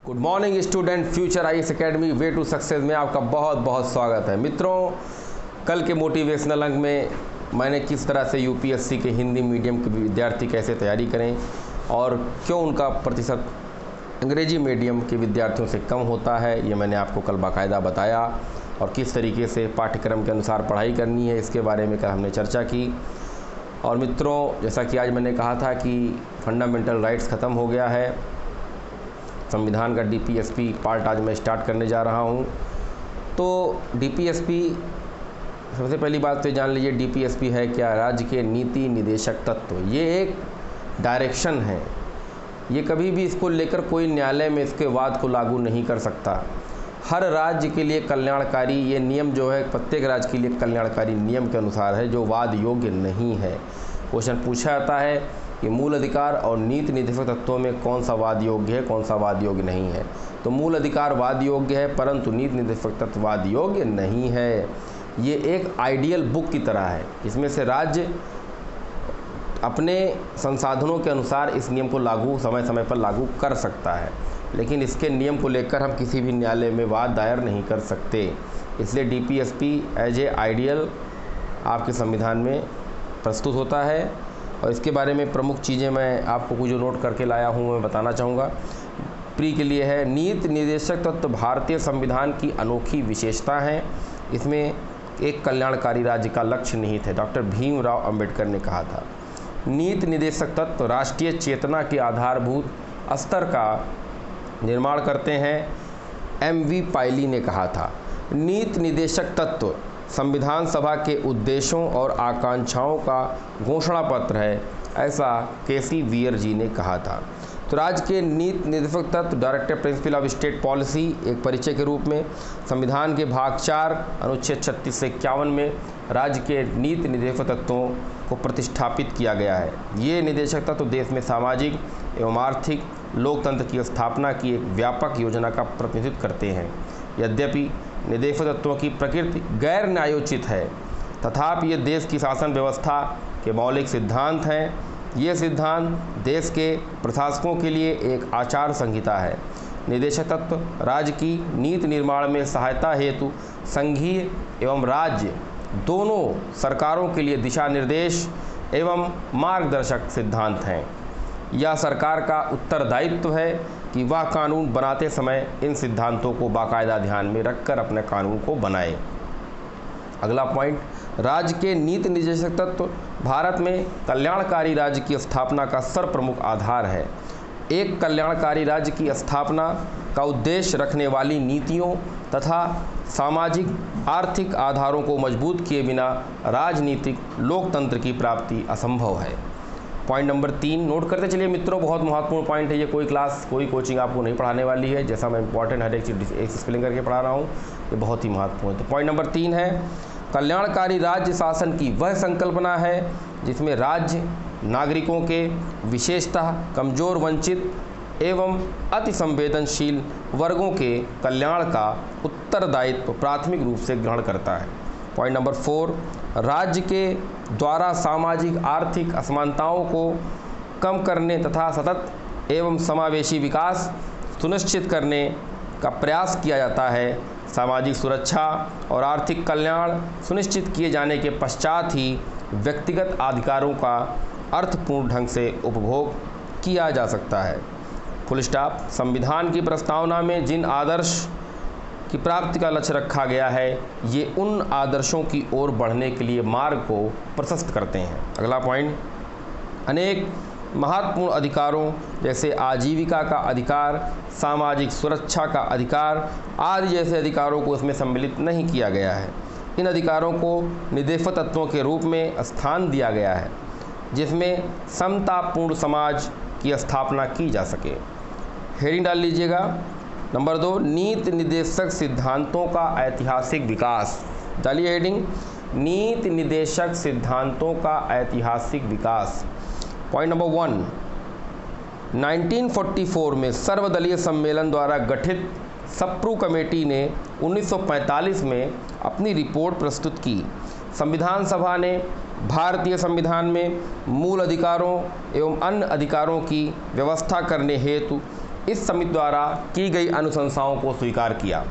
Good morning student, future IAS academy way to success में आपका बहुत बहुत स्वागत है। मित्रों, कल के मोटिवेशनल अंक में मैंने किस तरह से यूपीएससी के हिंदी मीडियम के विद्यार्थी कैसे तैयारी करें और क्यों उनका प्रतिशत अंग्रेजी मीडियम के विद्यार्थियों से कम होता है, ये मैंने आपको कल बाकायदा बताया। और किस तरीके से पाठ्यक्रम के अनुसार पढ़ाई करनी है, इसके बारे में कल हमने चर्चा की। और मित्रों, जैसा कि आज मैंने कहा था कि फंडामेंटल राइट्स ख़त्म हो गया है, संविधान का डीपीएसपी पार्ट आज मैं स्टार्ट करने जा रहा हूं। तो डीपीएसपी, सबसे पहली बात तो जान लीजिए डीपीएसपी है क्या। राज्य के नीति निदेशक तत्व, ये एक डायरेक्शन है। ये कभी भी इसको लेकर कोई न्यायालय में इसके वाद को लागू नहीं कर सकता। हर राज्य के लिए कल्याणकारी ये नियम जो है, प्रत्येक राज्य के लिए कल्याणकारी नियम के अनुसार है, जो वाद योग्य नहीं है। क्वेश्चन पूछा जाता है कि मूल अधिकार और नीति निदेशक तत्वों में कौन सा वाद योग्य है, कौन सा वाद योग्य नहीं है। तो मूल अधिकार वाद योग्य है, परंतु नीति निदेशक तत्व वाद योग्य नहीं है। ये एक आइडियल बुक की तरह है, इसमें से राज्य अपने संसाधनों के अनुसार इस नियम को लागू समय समय पर लागू कर सकता है, लेकिन इसके नियम को लेकर हम किसी भी न्यायालय में वाद दायर नहीं कर सकते। इसलिए डीपीएसपी एज ए आइडियल आपके संविधान में प्रस्तुत होता है। और इसके बारे में प्रमुख चीज़ें मैं आपको कुछ जो नोट करके लाया हूँ मैं बताना चाहूँगा। प्री के लिए है, नीति निदेशक तत्व भारतीय संविधान की अनोखी विशेषता है। इसमें एक कल्याणकारी राज्य का लक्ष्य निहित है, डॉक्टर भीमराव अंबेडकर ने कहा था। नीति निदेशक तत्व राष्ट्रीय चेतना के आधारभूत स्तर का निर्माण करते हैं, एम.वी. पायली ने कहा था। नीति निदेशक तत्व संविधान सभा के उद्देश्यों और आकांक्षाओं का घोषणा पत्र है, ऐसा के.सी. वीर जी ने कहा था। तो राज्य के नीति निदेशक तत्व directive principle of state policy एक परिचय के रूप में संविधान के भाग 4 अनुच्छेद 36 से 51 में राज्य के नीति निदेशक तत्वों को प्रतिष्ठापित किया गया है। ये निदेशक तत्व देश में सामाजिक एवं आर्थिक लोकतंत्र की स्थापना की एक व्यापक योजना का प्रतिनिधित्व करते हैं। यद्यपि निदेशक तत्वों की प्रकृति गैर न्यायोचित है, तथापि ये देश की शासन व्यवस्था के मौलिक सिद्धांत हैं। ये सिद्धांत देश के प्रशासकों के लिए एक आचार संहिता है। निदेशक तत्व राज्य की नीति निर्माण में सहायता हेतु संघीय एवं राज्य दोनों सरकारों के लिए दिशा निर्देश एवं मार्गदर्शक सिद्धांत हैं। यह सरकार का उत्तरदायित्व है कि वह कानून बनाते समय इन सिद्धांतों को बाकायदा ध्यान में रखकर अपने कानून को बनाए। अगला पॉइंट, राज्य के नीति निदेशक तत्व भारत में कल्याणकारी राज्य की स्थापना का सर्वप्रमुख आधार है। एक कल्याणकारी राज्य की स्थापना का उद्देश्य रखने वाली नीतियों तथा सामाजिक आर्थिक आधारों को मजबूत किए बिना राजनीतिक लोकतंत्र की प्राप्ति असंभव है। पॉइंट नंबर 3 नोट करते चलिए मित्रों, बहुत महत्वपूर्ण पॉइंट है ये। कोई क्लास कोई कोचिंग आपको नहीं पढ़ाने वाली है, जैसा मैं इंपॉर्टेंट हर एक चीज़ एक स्पेलिंग करके पढ़ा रहा हूँ, ये बहुत ही महत्वपूर्ण है। तो पॉइंट नंबर 3 है, कल्याणकारी राज्य शासन की वह संकल्पना है जिसमें राज्य नागरिकों के विशेषतः कमजोर, वंचित एवं अति संवेदनशील वर्गों के कल्याण का उत्तरदायित्व प्राथमिक रूप से ग्रहण करता है। पॉइंट नंबर 4, राज्य के द्वारा सामाजिक आर्थिक असमानताओं को कम करने तथा सतत एवं समावेशी विकास सुनिश्चित करने का प्रयास किया जाता है। सामाजिक सुरक्षा और आर्थिक कल्याण सुनिश्चित किए जाने के पश्चात ही व्यक्तिगत अधिकारों का अर्थपूर्ण ढंग से उपभोग किया जा सकता है। Full stop. संविधान की प्रस्तावना में जिन आदर्श की प्राप्ति का लक्ष्य रखा गया है, ये उन आदर्शों की ओर बढ़ने के लिए मार्ग को प्रशस्त करते हैं। अगला पॉइंट, अनेक महत्वपूर्ण अधिकारों जैसे आजीविका का अधिकार, सामाजिक सुरक्षा का अधिकार आदि जैसे अधिकारों को इसमें सम्मिलित नहीं किया गया है। इन अधिकारों को निदेशक तत्वों के रूप में स्थान दिया गया है जिसमें समतापूर्ण समाज की स्थापना की जा सके। हेडिंग डाल लीजिएगा। नंबर 2, नीति निदेशक सिद्धांतों का ऐतिहासिक विकास। डालिए हेडिंग, नीति निदेशक सिद्धांतों का ऐतिहासिक विकास। पॉइंट नंबर 1, 1944 में सर्वदलीय सम्मेलन द्वारा गठित सप्रू कमेटी ने 1945 में अपनी रिपोर्ट प्रस्तुत की। संविधान सभा ने भारतीय संविधान में मूल अधिकारों एवं अन्य अधिकारों की व्यवस्था करने हेतु इस समिति द्वारा की गई अनुशंसाओं को स्वीकार किया।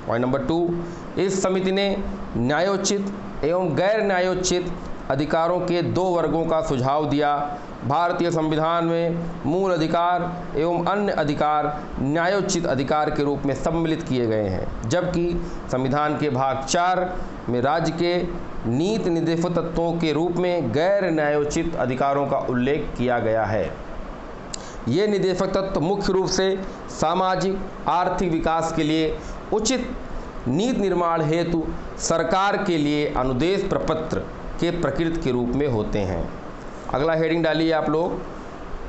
पॉइंट नंबर 2, इस समिति ने न्यायोचित एवं गैर न्यायोचित अधिकारों के 2 वर्गों का सुझाव दिया। भारतीय संविधान में मूल अधिकार एवं अन्य अधिकार न्यायोचित अधिकार के रूप में सम्मिलित किए गए हैं, जबकि संविधान के भाग 4 में राज्य के नीति निर्देशक तत्वों के रूप में गैर न्यायोचित अधिकारों का उल्लेख किया गया है। ये निर्देशक तत्व मुख्य रूप से सामाजिक आर्थिक विकास के लिए उचित नीति निर्माण हेतु सरकार के लिए अनुदेश प्रपत्र के प्रकृति के रूप में होते हैं। अगला हेडिंग डालिए आप लोग।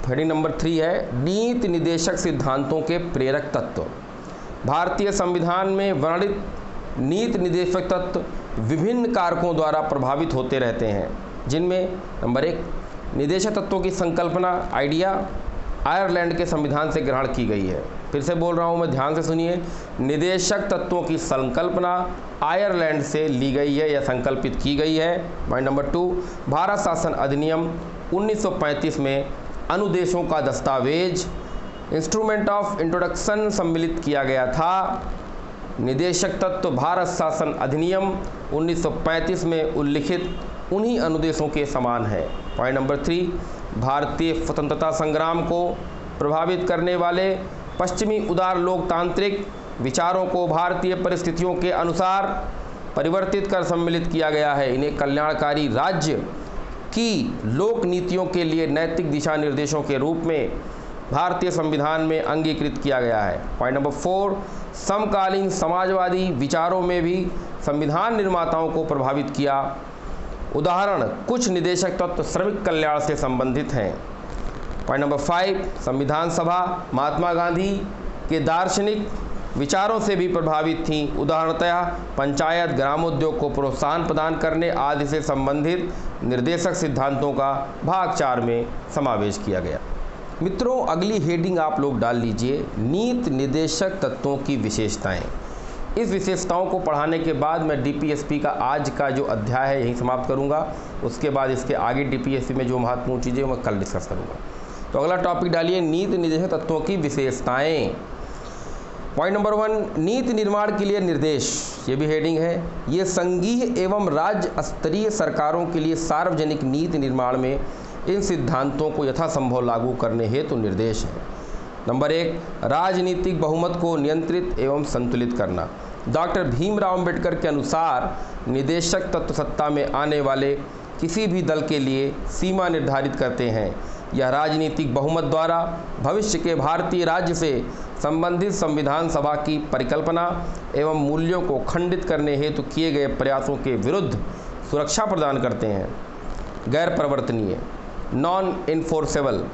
हेडिंग नंबर 3 है नीति निर्देशक सिद्धांतों के प्रेरक तत्व। भारतीय संविधान में वर्णित नीति निर्देशक तत्व विभिन्न कारकों द्वारा प्रभावित होते रहते हैं, जिनमें नंबर 1, निर्देशक तत्वों की संकल्पना आइडिया आयरलैंड के संविधान से ग्रहण की गई है। फिर से बोल रहा हूँ मैं, ध्यान से सुनिए। निर्देशक तत्वों की संकल्पना आयरलैंड से ली गई है या संकल्पित की गई है। पॉइंट नंबर 2, भारत शासन अधिनियम 1935 में अनुदेशों का दस्तावेज इंस्ट्रूमेंट ऑफ इंट्रोडक्शन सम्मिलित किया गया था। निर्देशक तत्व भारत शासन अधिनियम 1935 में उल्लिखित उन्हीं अनुदेशों के समान है। पॉइंट नंबर 3, भारतीय स्वतंत्रता संग्राम को प्रभावित करने वाले पश्चिमी उदार लोकतांत्रिक विचारों को भारतीय परिस्थितियों के अनुसार परिवर्तित कर सम्मिलित किया गया है। इन्हें कल्याणकारी राज्य की लोक नीतियों के लिए नैतिक दिशा निर्देशों के रूप में भारतीय संविधान में अंगीकृत किया गया है। पॉइंट नंबर 4, समकालीन समाजवादी विचारों में भी संविधान निर्माताओं को प्रभावित किया। उदाहरण, कुछ निर्देशक तत्व श्रमिक कल्याण से संबंधित हैं। पॉइंट नंबर 5, संविधान सभा महात्मा गांधी के दार्शनिक विचारों से भी प्रभावित थी। उदाहरणतः पंचायत ग्रामोद्योग को प्रोत्साहन प्रदान करने आदि से संबंधित निर्देशक सिद्धांतों का भाग 4 में समावेश किया गया। मित्रों, अगली हेडिंग आप लोग डाल लीजिए, नीति निर्देशक तत्वों की विशेषताएं। इस विशेषताओं को पढ़ाने के बाद मैं डीपीएसपी का आज का जो अध्याय है यहीं समाप्त करूंगा। उसके बाद इसके आगे डीपीएसपी में जो महत्वपूर्ण चीज़ें मैं कल डिस्कस करूंगा। तो अगला टॉपिक डालिए, नीति निर्देशक तत्वों की विशेषताएं। पॉइंट नंबर 1, नीति निर्माण के लिए निर्देश। ये भी हेडिंग है। ये संघीय एवं राज्य स्तरीय सरकारों के लिए सार्वजनिक नीति निर्माण में इन सिद्धांतों को यथासंभव लागू करने हेतु निर्देश है। नंबर 1, राजनीतिक बहुमत को नियंत्रित एवं संतुलित करना। डॉक्टर भीमराव अंबेडकर के अनुसार निदेशक तत्व सत्ता में आने वाले किसी भी दल के लिए सीमा निर्धारित करते हैं। यह राजनीतिक बहुमत द्वारा भविष्य के भारतीय राज्य से संबंधित संविधान सभा की परिकल्पना एवं मूल्यों को खंडित करने हेतु किए गए प्रयासों के विरुद्ध सुरक्षा प्रदान करते हैं। गैर प्रवर्तनीय नॉन इन्फोर्सेबल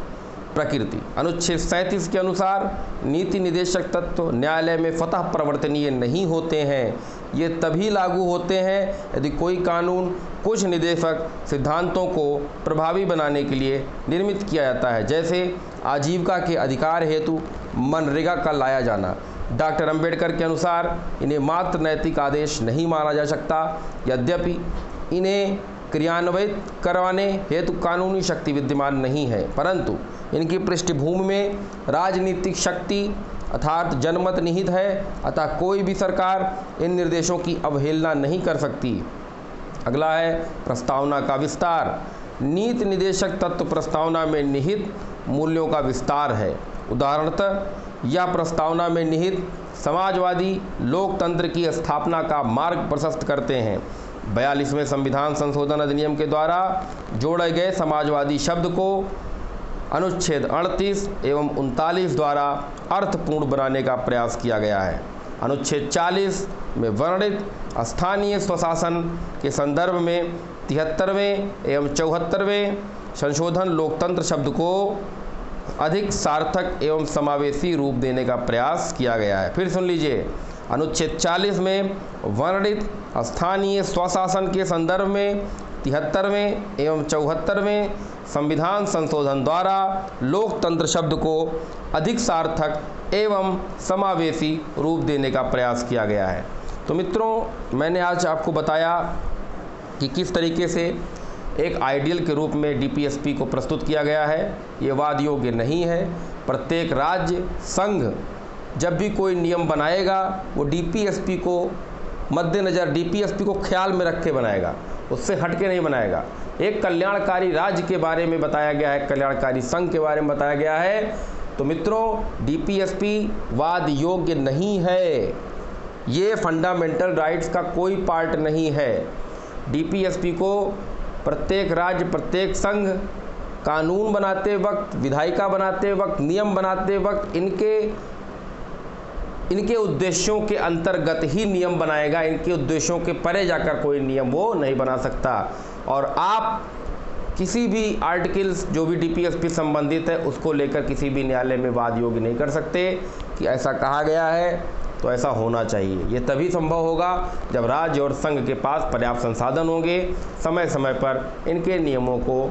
प्रकृति। अनुच्छेद 37 के अनुसार नीति निर्देशक तत्व न्यायालय में स्वतः प्रवर्तनीय नहीं होते हैं। ये तभी लागू होते हैं यदि कोई कानून कुछ निर्देशक सिद्धांतों को प्रभावी बनाने के लिए निर्मित किया जाता है, जैसे आजीविका के अधिकार हेतु मनरेगा का लाया जाना। डॉक्टर अंबेडकर के अनुसार इन्हें मात्र नैतिक आदेश नहीं माना जा सकता। यद्यपि इन्हें क्रियान्वित करवाने हेतु कानूनी शक्ति विद्यमान नहीं है, परंतु इनकी पृष्ठभूमि में राजनीतिक शक्ति अर्थात जनमत निहित है। अतः कोई भी सरकार इन निर्देशों की अवहेलना नहीं कर सकती। अगला है प्रस्तावना का विस्तार। नीति निर्देशक तत्व प्रस्तावना में निहित मूल्यों का विस्तार है। उदाहरणतः यह प्रस्तावना में निहित समाजवादी लोकतंत्र की स्थापना का मार्ग प्रशस्त करते हैं। 42वें संविधान संशोधन अधिनियम के द्वारा जोड़े गए समाजवादी शब्द को अनुच्छेद 38 एवं 39 द्वारा अर्थपूर्ण बनाने का प्रयास किया गया है। अनुच्छेद 40 में वर्णित स्थानीय स्वशासन के संदर्भ में 73वें एवं 74वें संशोधन लोकतंत्र शब्द को अधिक सार्थक एवं समावेशी रूप देने का प्रयास किया गया है। फिर सुन लीजिए, अनुच्छेद 40 में वर्णित स्थानीय स्वशासन के संदर्भ में 73वें एवं 74वें संविधान संशोधन द्वारा लोकतंत्र शब्द को अधिक सार्थक एवं समावेशी रूप देने का प्रयास किया गया है। तो मित्रों, मैंने आज आपको बताया कि किस तरीके से एक आइडियल के रूप में डीपीएसपी को प्रस्तुत किया गया है। ये वाद योग्य नहीं है। प्रत्येक राज्य संघ जब भी कोई नियम बनाएगा वो डीपीएसपी को मद्देनज़र, डीपीएसपी को ख्याल में रख के बनाएगा, उससे हट के नहीं बनाएगा। एक कल्याणकारी राज्य के बारे में बताया गया है, कल्याणकारी संघ के बारे में बताया गया है। तो मित्रों, डीपीएसपी वाद योग्य नहीं है, ये फंडामेंटल राइट्स का कोई पार्ट नहीं है। डीपीएसपी को प्रत्येक राज्य, प्रत्येक संघ कानून बनाते वक्त, विधायिका बनाते वक्त, नियम बनाते वक्त इनके उद्देश्यों के अंतर्गत ही नियम बनाएगा। इनके उद्देश्यों के परे जाकर कोई नियम वो नहीं बना सकता। और आप किसी भी आर्टिकल्स जो भी डीपीएसपी संबंधित है उसको लेकर किसी भी न्यायालय में वाद योग्य नहीं कर सकते कि ऐसा कहा गया है तो ऐसा होना चाहिए। ये तभी संभव होगा जब राज्य और संघ के पास पर्याप्त संसाधन होंगे। समय समय पर इनके नियमों को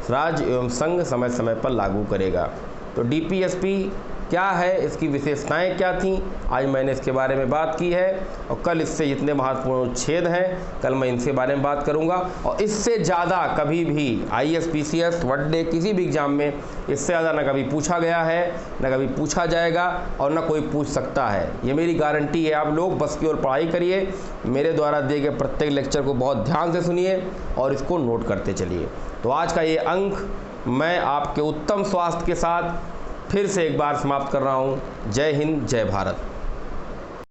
राज्य एवं संघ समय समय पर लागू करेगा। तो डीपीएसपी क्या है, इसकी विशेषताएं क्या थीं, आज मैंने इसके बारे में बात की है। और कल इससे जितने महत्वपूर्ण उच्छेद हैं कल मैं इनके बारे में बात करूंगा। और इससे ज़्यादा कभी भी आईएएस, पीसीएस, वनडे किसी भी एग्जाम में इससे ज़्यादा न कभी पूछा गया है, न कभी पूछा जाएगा और न कोई पूछ सकता है। ये मेरी गारंटी है। आप लोग बस की ओर पढ़ाई करिए, मेरे द्वारा दिए गए प्रत्येक लेक्चर को बहुत ध्यान से सुनिए और इसको नोट करते चलिए। तो आज का ये अंक मैं आपके उत्तम स्वास्थ्य के साथ फिर से एक बार समाप्त कर रहा हूँ। जय हिंद, जय भारत।